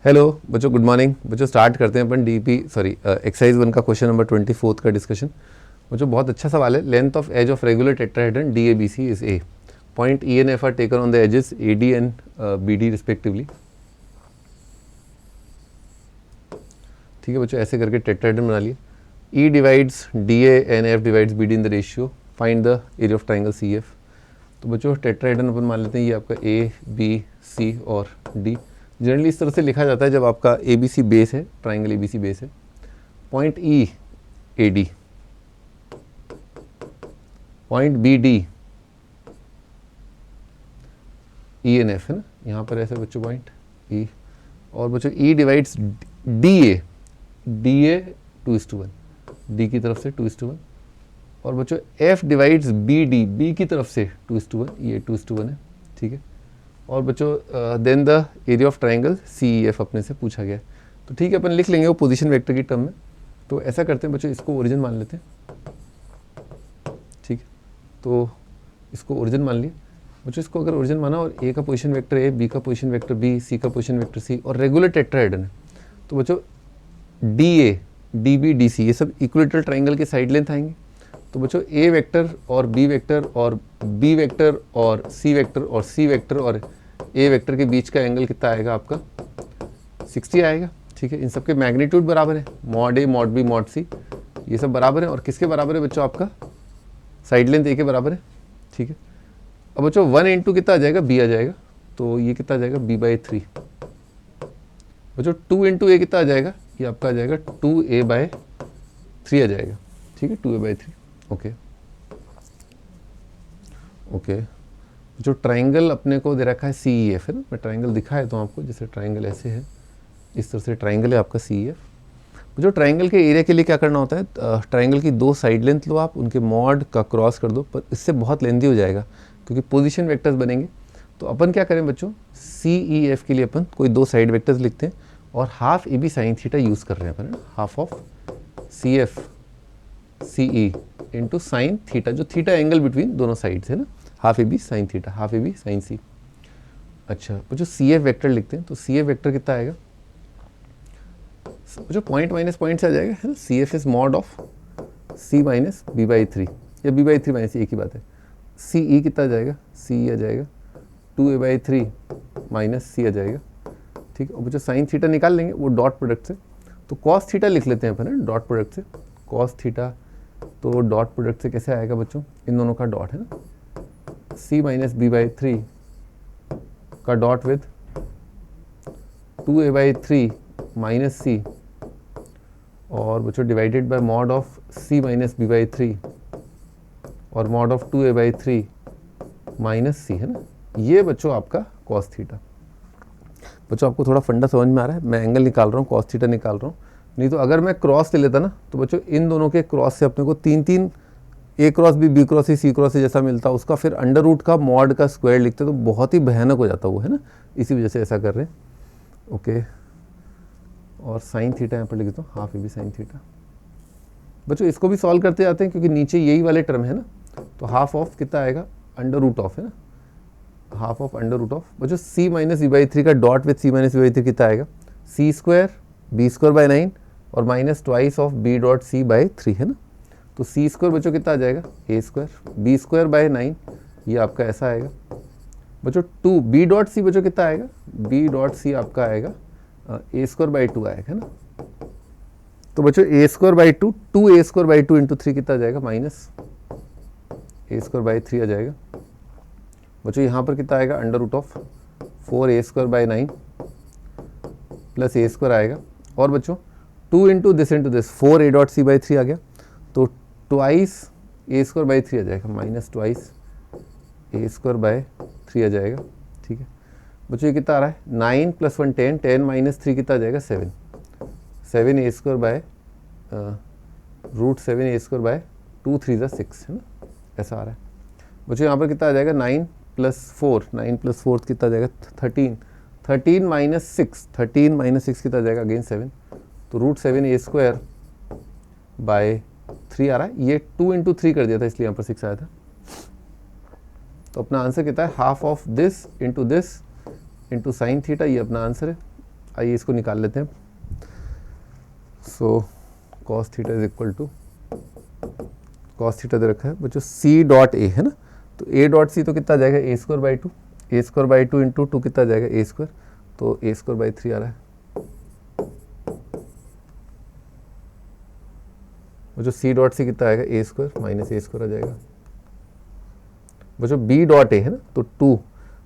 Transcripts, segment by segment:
Hello बच्चों, good morning बच्चों। Start करते हैं अपन एक्सरसाइज 1 का क्वेश्चन नंबर 24 का डिस्कशन। बच्चों बहुत अच्छा सवाल है। Length of edge of regular tetrahedron DABC is a, point E and F are taken on the edges AD and BD respectively. ठीक है बच्चों, ऐसे करके टेट्राहेड्रन बना लिए। E divides DA and F divides BD in the ratio, find the area of triangle CF। तो बच्चों tetrahedron अपन मान लेते हैं ये आपका A, B, C और D। जनरली इस तरह से लिखा जाता है जब आपका ABC बेस है, ट्राइंगल ABC बेस है, point E AD, point BD E and F है ना, यहाँ पर ऐसे बच्चों पॉइंट E, और बच्चों E डिवाइड्स DA 2:1, D की तरफ से 2:1, और बच्चों F डिवाइड्स BD, B की तरफ से 2:1, ये 2:1 है। ठीक है, और बच्चों then the area of triangle CEF अपने से पूछा गया है। तो ठीक है, अपन लिख लेंगे वो पोजीशन वेक्टर की टर्म में। तो ऐसा करते हैं बच्चों, इसको ओरिजिन मान लेते हैं। ठीक है, तो इसको ओरिजिन मान लिया बच्चों। इसको अगर ओरिजिन माना और A का पोजीशन वेक्टर A, B का पोजीशन वेक्टर B, C का पोजीशन वेक्टर C और रेगुलर टेट्राहेड्रन है, तो बच्चों DA, DB, DC ये सब इक्विलेटरल ट्राइंगल के साइड लेंथ आएंगे। तो बच्चों A वेक्टर और B वेक्टर और B वेक्टर और C वेक्टर और C वेक्टर और A वेक्टर के बीच का एंगल कितना आएगा आपका? 60 आएगा। ठीक है, इन सब के मैग्नीट्यूड बराबर है, mod A, mod B, mod C, ये सब बराबर है। और किसके बराबर है बच्चों? आपका साइड लेंथ A के बराबर है। ठीक है, अब बच्चों 1 इंटू कितना आ जाएगा? B आ जाएगा, तो ये कितना आ जाएगा? B/3। बच्चों 2 इंटू A कितना आ जाएगा? ये आपका आ जाएगा 2A/3 आ जाएगा। ठीक है, 2A/3। ओके ओके, जो ट्राइंगल अपने को दे रखा है CEF है ना, मैं ट्राइंगल दिखाया तो आपको, जैसे ट्राइंगल ऐसे है, इस तरह से ट्राइंगल है आपका CEF। जो ट्राइंगल के एरिया के लिए क्या करना होता है, ट्राइंगल की 2 साइड लेंथ लो आप, उनके मॉड का क्रॉस कर दो, पर इससे बहुत लेंथी हो जाएगा क्योंकि पोजीशन वेक्टर्स बनेंगे। तो अपन क्या करें बच्चों, CEF के लिए अपन कोई 2 साइड वेक्टर्स लिखते हैं और half AB sin theta use कर रहे हैं अपन, half of CF CE into sine theta, जो थीटा एंगल बिटवीन दोनों साइड्स है ना, half AB sin theta, half AB sin C। अच्छा, जो CF वेक्टर लिखते हैं तो CF वेक्टर कितना आएगा? जो पॉइंट माइनस पॉइंट से आ जाएगा है ना, CF is mod of C minus B/3 या B/3 माइनस एक ही बात है। CE कितना आ जाएगा? CE आ जाएगा 2A/3 माइनस C आ जाएगा। ठीक है, और जो साइन थीटा निकाल लेंगे वो डॉट प्रोडक्ट से, तो कॉस थीटा लिख लेते हैं अपन डॉट प्रोडक्ट से, कॉस थीटा। तो डॉट प्रोडक्ट से कैसे आएगा बच्चों? इन दोनों का डॉट है ना, C माइनस B/3 का dot with 2A/3 minus C, और बच्चों divided by mod of C minus B/3 और mod of 2A/3 minus C है ना, ये बच्चों आपका कॉस थीटा। बच्चों आपको थोड़ा फंडा समझ में आ रहा है? मैं एंगल निकाल रहा हूँ, कॉस थीटा निकाल रहा हूँ। नहीं तो अगर मैं क्रॉस ले लेता ना, तो बच्चों इन दोनों के क्रॉस से अपने को 3 A cross B, B cross C cross जैसा मिलता, उसका फिर अंडर रूट का मॉड का स्क्वायर लिखते तो बहुत ही भयानक हो जाता वो, है ना, इसी वजह से ऐसा कर रहे हैं। ओके, और साइन थीटा यहाँ पर लिख देता हूँ, हाफ AB sin थीटा। बच्चों इसको भी सॉल्व करते जाते हैं क्योंकि नीचे यही वाले टर्म है ना, तो हाफ ऑफ कितना आएगा? अंडर रूट ऑफ है ना, half of under root of बच्चों C माइनस B/3 का dot with C minus B/3 कितना आएगा? C² B²/9 और माइनस ट्वाइस ऑफ B.C/3 है ना, तो C² बच्चों कितना आ जाएगा? A² B²/9, ये आपका ऐसा आएगा बच्चों। 2 B.C बच्चों कितना आएगा? B.C आपका आएगा A²/2 आएगा, है ना। तो बच्चों A²/2 2A²/2 इंटू 3 कितना आ जाएगा? माइनस A²/3 आ जाएगा बच्चों। यहाँ पर कितना आएगा? Under root of 4A²/9 plus A² आएगा, और बच्चों 2 इंटू दिस 4A.C/3 आ गया, तो ट्वाइस A²/3 आ जाएगा, माइनस ट्वाइस A²/3 आ जाएगा। ठीक है बच्चों, ये कितना आ रहा है? 9 + 1 10, 10 माइनस 3 कितना आ जाएगा? 7 A²/√7A²/2 3 6 है ना, ऐसा आ रहा है बच्चों। यहाँ पर कितना आ जाएगा? 9 + 4 कितना आ जाएगा? 13 13 माइनस 6 कितना आ जाएगा? अगेन 7, तो √7A²/3 आ रहा है। ये 2 इंटू 3 कर दिया था इसलिए यहाँ पर 6 आया था। तो अपना आंसर कितना है? Half of this into sine theta, ये अपना आंसर है। आइए इसको निकाल लेते हैं। So cos theta is equal to, cos theta दे रखा है बच्चों सी डॉट ए है ना, तो ए डॉट सी तो कितना आ जाएगा a square by two, A square by two into two कितना आ जाएगा ए स्क्वायर, तो ए स्क्वायर बाई 3 आ रहा है। बच्चों सी डॉट सी कितना आएगा ए स्क्वायर माइनस ए स्क्वायर आ जाएगा। बच्चों बी डॉट ए है ना, तो 2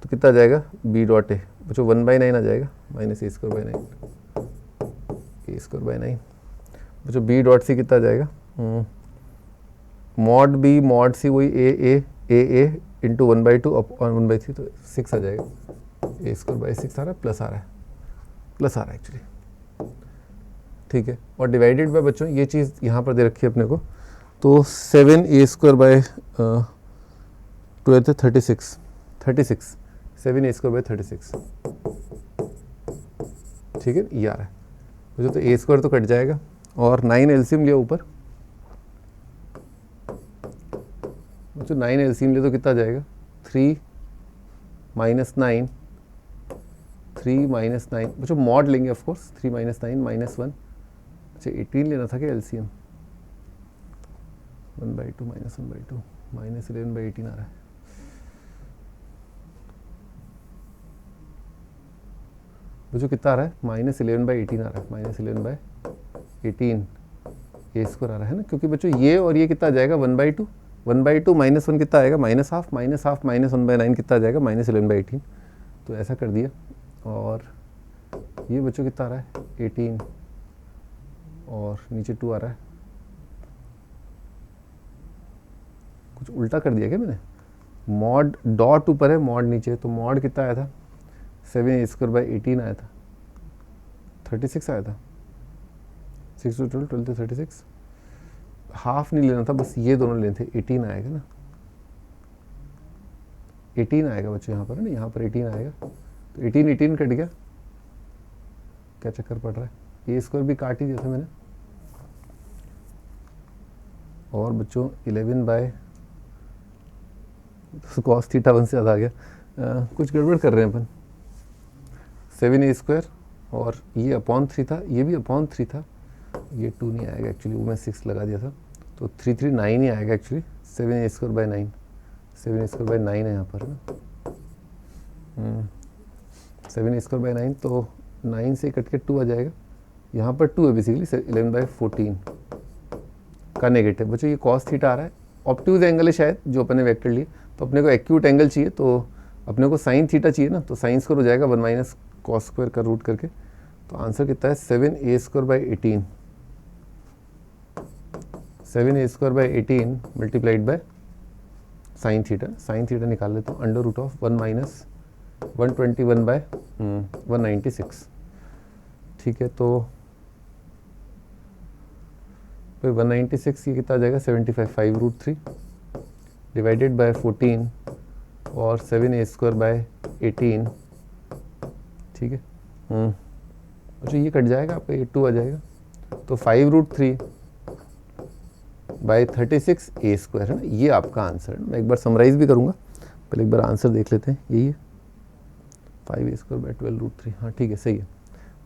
तो कितना आ जाएगा बी डॉट ए, बच्चों 1/9 आ जाएगा minus A square by 9, A square by 9। बच्चों बी डॉट सी कितना आ जाएगा, मॉड बी मॉड सी वही ए इंटू 1/2 अपॉन 1/3, तो 6 आ जाएगा, ए स्क्वायर बाई 6 आ रहा है, प्लस आ रहा है, प्लस आ रहा है एक्चुअली, ठीक है। और डिवाइडेड बाय बच्चों ये चीज़ यहाँ पर दे रखी है अपने को, तो 7 ए square by 12 36 7 A square by 36, ठीक है, ये आ रहा है मुझे, तो ए स्क्वायर तो कट जाएगा और 9 एलसीएम लिया ऊपर, तो 9 एलसीएम लिया तो कितना आ जाएगा 3 माइनस 9 बच्चों मॉड लेंगे ऑफ कोर्स, 3 माइनस 9 माइनस 1, अच्छा 18 लेना था क्या एलसीएम, 1/2 माइनस 1/2 माइनस 11/18 आ रहा है। बच्चों कितना आ रहा है माइनस 11/18 आ रहा है, माइनस 11/18 ए स्क्वायर आ रहा है ना, क्योंकि बच्चों ये और ये कितना आ जाएगा 1/2 माइनस 1 कितना आएगा माइनस हाफ माइनस 1/9 कितना आ जाएगा माइनस 11/18, तो ऐसा कर दिया। और ये बच्चों कितना आ रहा है 18 और नीचे 2 आ रहा है, कुछ उल्टा कर दिया क्या मैंने, मॉड डॉट ऊपर है मॉड नीचे, तो मॉड कितना आया था 7 ए स्क्वायर बाई 18 आया था, 36 आया था, 6 to 12 12 to 36, हाफ नहीं लेना था, बस ये दोनों लेने थे, 18 आएगा ना, 18 आएगा बच्चों यहाँ पर है ना, यहाँ पर 18 आएगा, तो 18 कट गया, क्या चक्कर पड़ रहा है, ए स्क्वायर भी काट ही दिया था मैंने, और बच्चों 11 बाय कॉस थीटा 1 से ज़्यादा आ गया, कुछ गड़बड़ कर रहे हैं अपन, 7 ए स्क्वायर और ये अपॉन 3 था, ये भी अपॉन 3 था, ये 2 नहीं आएगा एक्चुअली, वो मैं 6 लगा दिया था, तो 339 ही आएगा actually, 7 A square by 9, 7 A square by 9 है यहाँ पर ना, 7 ए स्क्वायर बाई 9, तो 9 से कट के 2 आ जाएगा, यहाँ पर 2 है बेसिकली, 11/14 का नेगेटिव। बच्चों ये कॉस थीटा आ रहा है, ऑब्ट्यूज एंगल है शायद जो अपने वेक्टर लिए, तो अपने को एक्यूट एंगल चाहिए, तो अपने को साइन थीटा चाहिए ना, तो साइन स्क्वायर हो जाएगा 1 माइनस कॉस स्क्वायर का रूट करके, तो आंसर कितना है 7 ए square by 18, 7 A square by 18 multiplied by sine theta निकाल लेते हो, अंडर रूट ऑफ 1 माइनस 121/196, ठीक है, तो भाई 196 ये कितना आ जाएगा 75 5√3 डिवाइडेड बाय 14 और 7 ए स्क्वायर बाय 18, ठीक है, अच्छा ये कट जाएगा आपका, ये 2 आ जाएगा, तो 5√3 बाई 36 ए स्क्वायर है ना, ये आपका आंसर है। मैं एक बार समराइज भी करूँगा, पहले एक बार आंसर देख लेते हैं, यही है 5 ए स्क्वायर बाई 12√3, हाँ ठीक है सही है।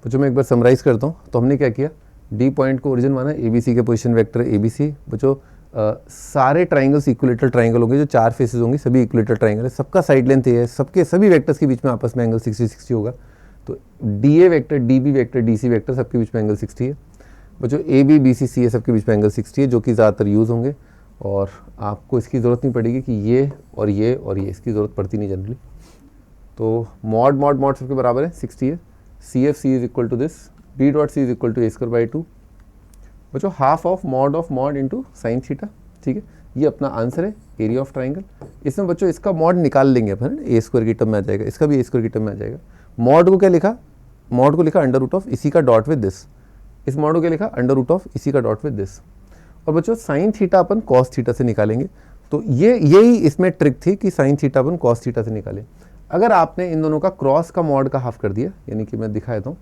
तो जो मैं एक बार समराइज करता हूँ, तो हमने क्या किया, डी पॉइंट को ओरिजिन माना, ए बी सी के position vector A B C, बच्चों सारे ट्राइंगल्स इक्विलेटरल ट्राइंगल होंगे, जो 4 फेसेस होंगे सभी इक्विलेटरल ट्राइंगल है, सबका साइड लेंथ ये है, सबके सभी वेक्टर्स के बीच में आपस में एंगल 60-60 होगा, तो D A vector D B vector D C vector सबके बीच में एंगल 60 है। बच्चों ए बी बी सी सी ए सबके बीच में एंगल 60 है, जो कि ज़्यादातर यूज़ होंगे, और आपको इसकी ज़रूरत नहीं पड़ेगी कि ये और ये और ये, इसकी ज़रूरत पड़ती नहीं जनरली, तो मॉड मॉड मॉड सबके बराबर है 60 है, C F C is equal to this, B dot C is equal to A square by 2, बच्चों half of mod into sine theta, ठीक है, ये अपना आंसर है एरिया ऑफ ट्राइंगल। इसमें बच्चों इसका मॉड निकाल लेंगे अपन, ए स्क्वायर की टर्म में आ जाएगा, इसका भी ए स्क्वायर की टर्म में आ जाएगा। मॉड को क्या लिखा, मॉड को लिखा अंडर रूट ऑफ इसी का डॉट विद दिस, इस मॉड को क्या लिखा अंडर रूट ऑफ इसी का डॉट विद दिस, और बच्चों साइन थीटा अपन कॉस थीटा से निकालेंगे, तो यही इसमें ट्रिक थी कि साइन थीटा अपन कॉस थीटा से निकालें। अगर आपने इन दोनों का क्रॉस का मॉड का हाफ कर दिया, यानी कि मैं दिखा देता हूँ,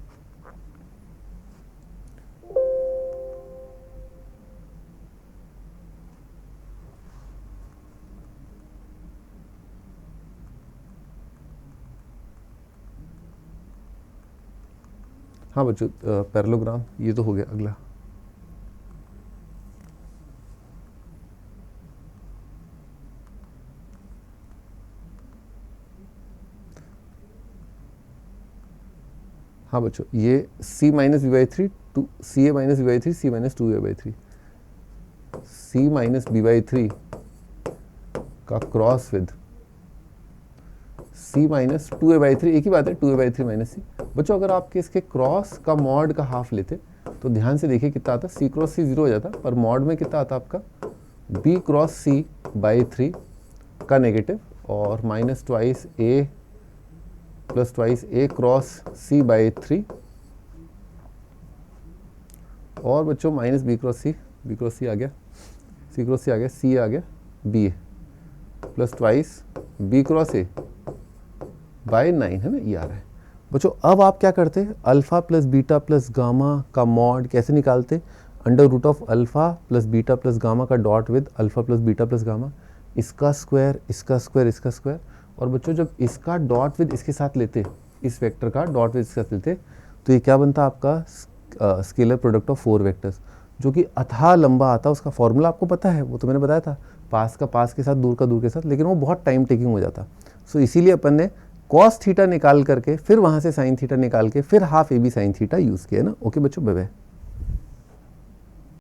हाँ बच्चों, पैरेललोग्राम ये तो हो गया। अगला हाँ बच्चों, ये c minus B by three two C A minus B by three C minus two A by three, C minus B by three का cross with c minus two A by three, एक ही बात है, two A by three minus C. बच्चों अगर आपके इसके cross का मॉड का हाफ लेते तो ध्यान से देखिए कितना आता, c क्रॉस c जीरो हो जाता, पर मॉड में कितना आता आपका b cross c by three का नेगेटिव और minus twice a plus twice a cross c by three और बच्चों माइनस b क्रॉस c आ गया, c क्रॉस c आ गया, c आ गया b plus twice b cross a by 9 है ना, ये आ रहा है। बच्चों अब आप क्या करते, alpha plus beta plus gamma का मॉड कैसे निकालते, under root of alpha plus beta plus gamma का dot with alpha plus beta plus gamma, इसका स्क्वायर इसका स्क्वायर इसका स्क्वायर। और बच्चों जब इसका डॉट विद इसके साथ लेते, इस वेक्टर का डॉट विद इसके साथ लेते, तो ये क्या बनता आपका स्केलर प्रोडक्ट ऑफ 4 वेक्टर्स, जो कि अथाह लंबा आता। उसका फॉर्मूला आपको पता है, वो तो मैंने बताया था, पास का पास के साथ, दूर का दूर के साथ, लेकिन वो बहुत टाइम टेकिंग हो जाता। सो इसीलिए अपन ने कॉस थीटा निकाल करके फिर वहाँ से साइन थीटा निकाल के फिर half A B sine theta use किया ना। ओके बच्चों, बाय बाय।